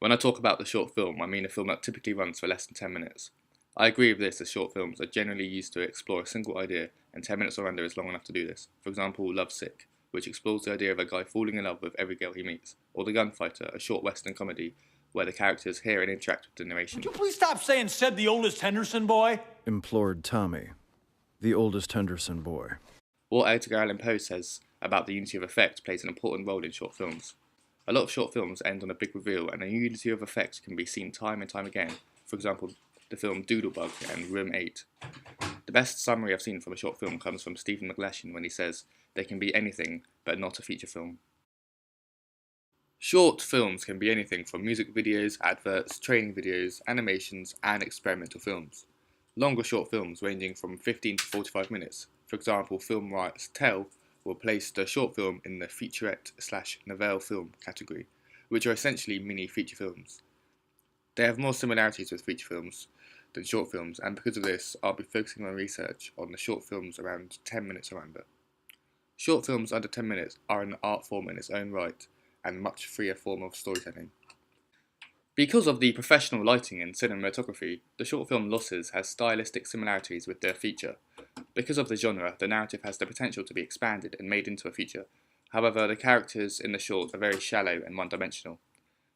When I talk about the short film, I mean a film that typically runs for less than 10 minutes. I agree with this, as short films are generally used to explore a single idea, and 10 minutes or under is long enough to do this. For example, Lovesick, which explores the idea of a guy falling in love with every girl he meets, or The Gunfighter, a short western comedy where the characters hear and interact with the narration. Would you please stop saying "said the oldest Henderson boy"? Implored Tommy, the oldest Henderson boy. What Edgar Allan Poe says about the unity of effect plays an important role in short films. A lot of short films end on a big reveal, and a unity of effect can be seen time and time again. For example, the film Doodlebug and Room 8. The best summary I've seen from a short film comes from Stephen McLeshan when he says, "They can be anything, but not a feature film." Short films can be anything from music videos, adverts, training videos, animations, and experimental films. Longer short films ranging from 15 to 45 minutes. For example, Film Rights Tell will place the short film in the featurette/novelle film category, which are essentially mini feature films. They have more similarities with feature films than short films, and because of this, I'll be focusing my research on the short films around 10 minutes or under. Short films under 10 minutes are an art form in its own right, and much freer form of storytelling. Because of the professional lighting and cinematography, the short film Losses has stylistic similarities with their feature. Because of the genre, the narrative has the potential to be expanded and made into a feature. However, the characters in the short are very shallow and one-dimensional.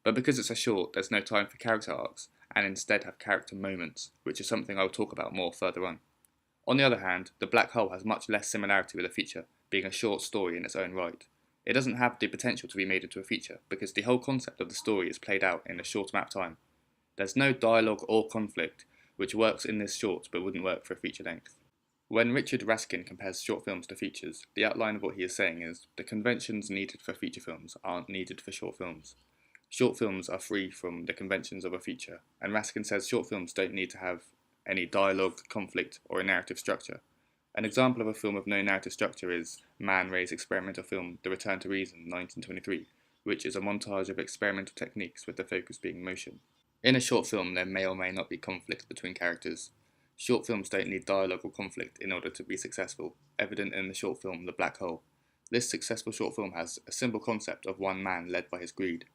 But because it's a short, there's no time for character arcs, and instead have character moments, which is something I will talk about more further on. On the other hand, The Black Hole has much less similarity with a feature, being a short story in its own right. It doesn't have the potential to be made into a feature, because the whole concept of the story is played out in a short amount of time. There's no dialogue or conflict, which works in this short but wouldn't work for a feature length. When Richard Raskin compares short films to features, the outline of what he is saying is, the conventions needed for feature films aren't needed for short films. Short films are free from the conventions of a feature, and Raskin says short films don't need to have any dialogue, conflict, or a narrative structure. An example of a film with no narrative structure is Man Ray's experimental film The Return to Reason, 1923, which is a montage of experimental techniques with the focus being motion. In a short film, there may or may not be conflict between characters. Short films don't need dialogue or conflict in order to be successful, evident in the short film The Black Hole. This successful short film has a simple concept of one man led by his greed.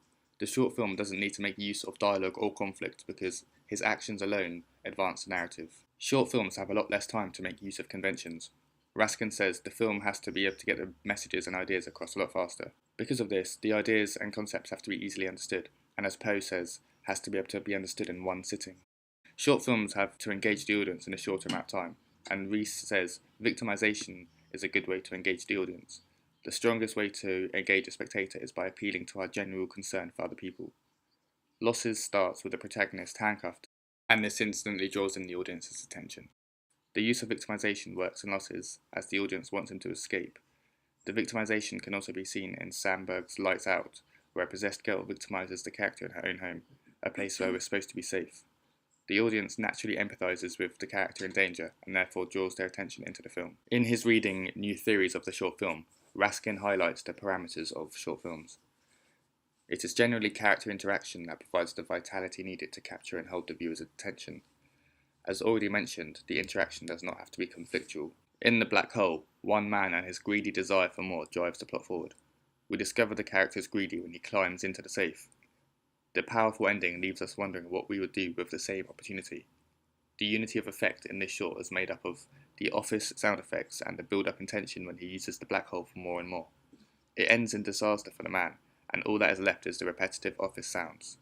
The short film doesn't need to make use of dialogue or conflict because his actions alone advance the narrative. Short films have a lot less time to make use of conventions. Raskin says the film has to be able to get the messages and ideas across a lot faster. Because of this, the ideas and concepts have to be easily understood, and as Poe says, has to be able to be understood in one sitting. Short films have to engage the audience in a short amount of time, and Rees says victimization is a good way to engage the audience. The strongest way to engage a spectator is by appealing to our general concern for other people. Losses starts with the protagonist handcuffed, and this instantly draws in the audience's attention. The use of victimization works in Losses as the audience wants him to escape. The victimization can also be seen in Sandberg's Lights Out, where a possessed girl victimizes the character in her own home, a place where we're supposed to be safe. The audience naturally empathizes with the character in danger and therefore draws their attention into the film. In his reading New Theories of the Short Film, Raskin highlights the parameters of short films. It is generally character interaction that provides the vitality needed to capture and hold the viewer's attention. As already mentioned, the interaction does not have to be conflictual. In The Black Hole, one man and his greedy desire for more drives the plot forward. We discover the character is greedy when he climbs into the safe. The powerful ending leaves us wondering what we would do with the same opportunity. The unity of effect in this short is made up of the Office sound effects and the build-up in tension when he uses the black hole for more and more. It ends in disaster for the man, and all that is left is the repetitive Office sounds.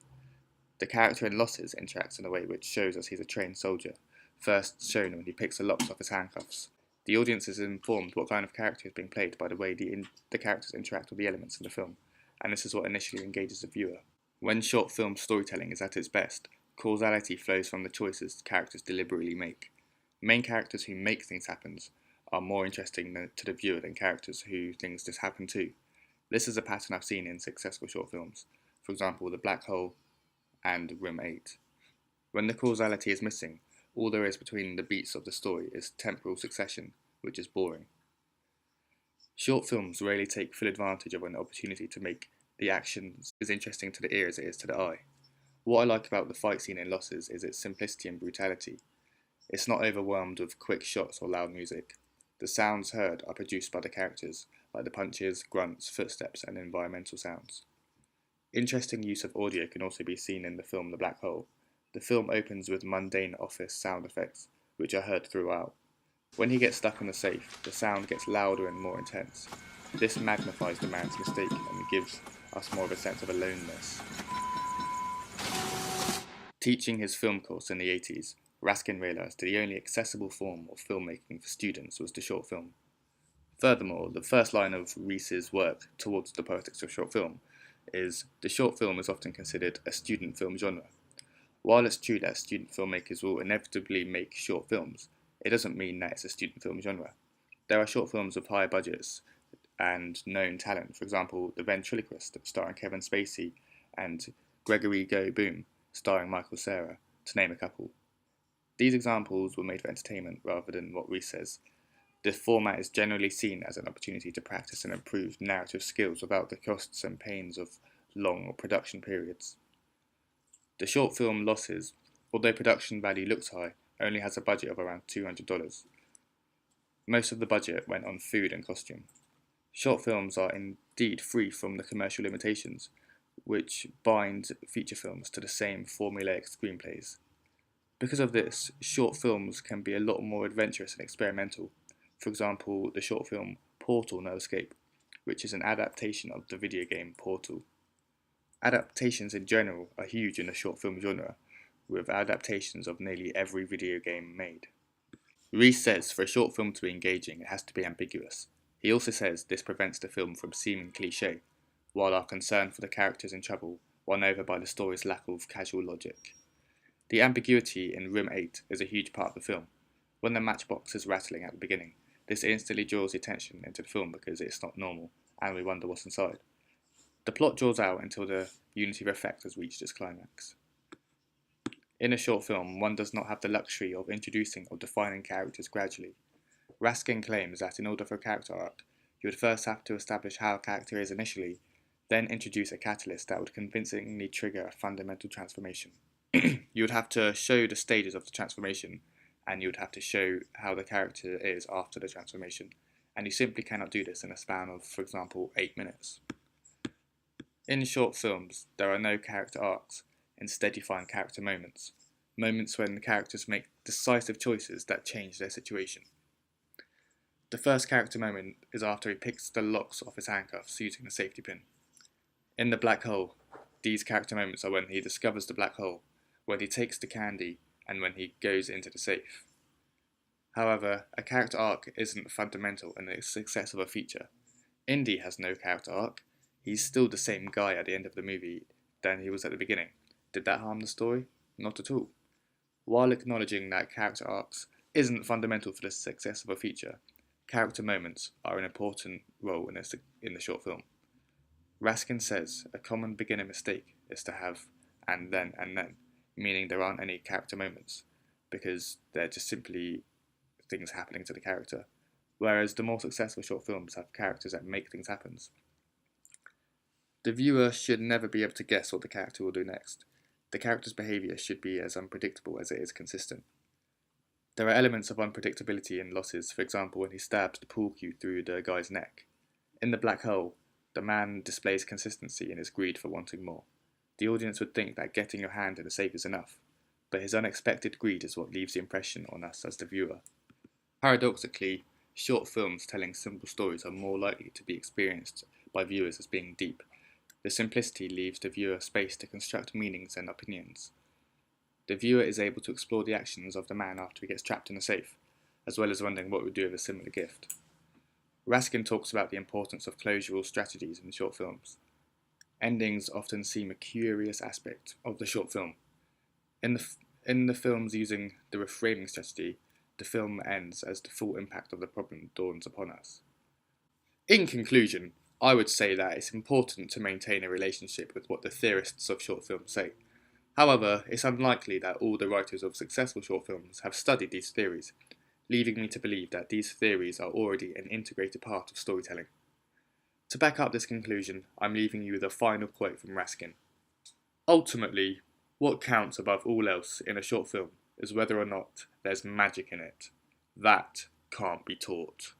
The character in Losses interacts in a way which shows us he's a trained soldier, first shown when he picks the locks off his handcuffs. The audience is informed what kind of character is being played by the way the characters interact with the elements in the film, and this is what initially engages the viewer. When short film storytelling is at its best, causality flows from the choices characters deliberately make. Main characters who make things happen are more interesting to the viewer than characters who things just happen to. This is a pattern I've seen in successful short films, for example The Black Hole and Room 8. When the causality is missing, all there is between the beats of the story is temporal succession, which is boring. Short films rarely take full advantage of an opportunity to make the action as interesting to the ear as it is to the eye. What I like about the fight scene in Losses is its simplicity and brutality. It's not overwhelmed with quick shots or loud music. The sounds heard are produced by the characters, like the punches, grunts, footsteps, and environmental sounds. Interesting use of audio can also be seen in the film The Black Hole. The film opens with mundane office sound effects, which are heard throughout. When he gets stuck in the safe, the sound gets louder and more intense. This magnifies the man's mistake and gives us more of a sense of aloneness. Teaching his film course in the 80s, Raskin realised that the only accessible form of filmmaking for students was the short film. Furthermore, the first line of Rees's work towards the politics of short film is, the short film is often considered a student film genre. While it's true that student filmmakers will inevitably make short films, it doesn't mean that it's a student film genre. There are short films with higher budgets and known talent, for example, The Ventriloquist, starring Kevin Spacey, and Gregory Go Boom, starring Michael Cera, to name a couple. These examples were made for entertainment rather than what Rees says. This format is generally seen as an opportunity to practice and improve narrative skills without the costs and pains of long production periods. The short film Losses, although production value looks high, only has a budget of around $200. Most of the budget went on food and costume. Short films are indeed free from the commercial limitations, which bind feature films to the same formulaic screenplays. Because of this, short films can be a lot more adventurous and experimental. For example, the short film Portal No Escape, which is an adaptation of the video game Portal. Adaptations in general are huge in the short film genre, with adaptations of nearly every video game made. Rees says for a short film to be engaging, it has to be ambiguous. He also says this prevents the film from seeming cliché, while our concern for the characters in trouble won over by the story's lack of casual logic. The ambiguity in Room 8 is a huge part of the film. When the matchbox is rattling at the beginning, this instantly draws attention into the film because it's not normal, and we wonder what's inside. The plot draws out until the unity of effect has reached its climax. In a short film, one does not have the luxury of introducing or defining characters gradually. Raskin claims that in order for a character arc, you would first have to establish how a character is initially, then introduce a catalyst that would convincingly trigger a fundamental transformation. You would have to show the stages of the transformation, and you would have to show how the character is after the transformation, and you simply cannot do this in a span of, for example, 8 minutes. In short films, there are no character arcs. Instead, you find character moments. Moments when the characters make decisive choices that change their situation. The first character moment is after he picks the locks off his handcuffs using the safety pin. In The Black Hole, these character moments are when he discovers the black hole, when he takes the candy, and when he goes into the safe. However, a character arc isn't fundamental in the success of a feature. Indy has no character arc. He's still the same guy at the end of the movie than he was at the beginning. Did that harm the story? Not at all. While acknowledging that character arcs isn't fundamental for the success of a feature, character moments are an important role in the short film. Raskin says a common beginner mistake is to have and then, meaning there aren't any character moments, because they're just simply things happening to the character, whereas the more successful short films have characters that make things happen. The viewer should never be able to guess what the character will do next. The character's behaviour should be as unpredictable as it is consistent. There are elements of unpredictability in Losses, for example when he stabs the pool cue through the guy's neck. In The Black Hole, the man displays consistency in his greed for wanting more. The audience would think that getting your hand in the safe is enough, but his unexpected greed is what leaves the impression on us as the viewer. Paradoxically, short films telling simple stories are more likely to be experienced by viewers as being deep. The simplicity leaves the viewer space to construct meanings and opinions. The viewer is able to explore the actions of the man after he gets trapped in a safe, as well as wondering what he would do with a similar gift. Raskin talks about the importance of closural strategies in short films. Endings often seem a curious aspect of the short film. In the films using the reframing strategy, the film ends as the full impact of the problem dawns upon us. In conclusion, I would say that it's important to maintain a relationship with what the theorists of short films say. However, it's unlikely that all the writers of successful short films have studied these theories, leaving me to believe that these theories are already an integrated part of storytelling. To back up this conclusion, I'm leaving you with a final quote from Raskin. Ultimately, what counts above all else in a short film is whether or not there's magic in it. That can't be taught.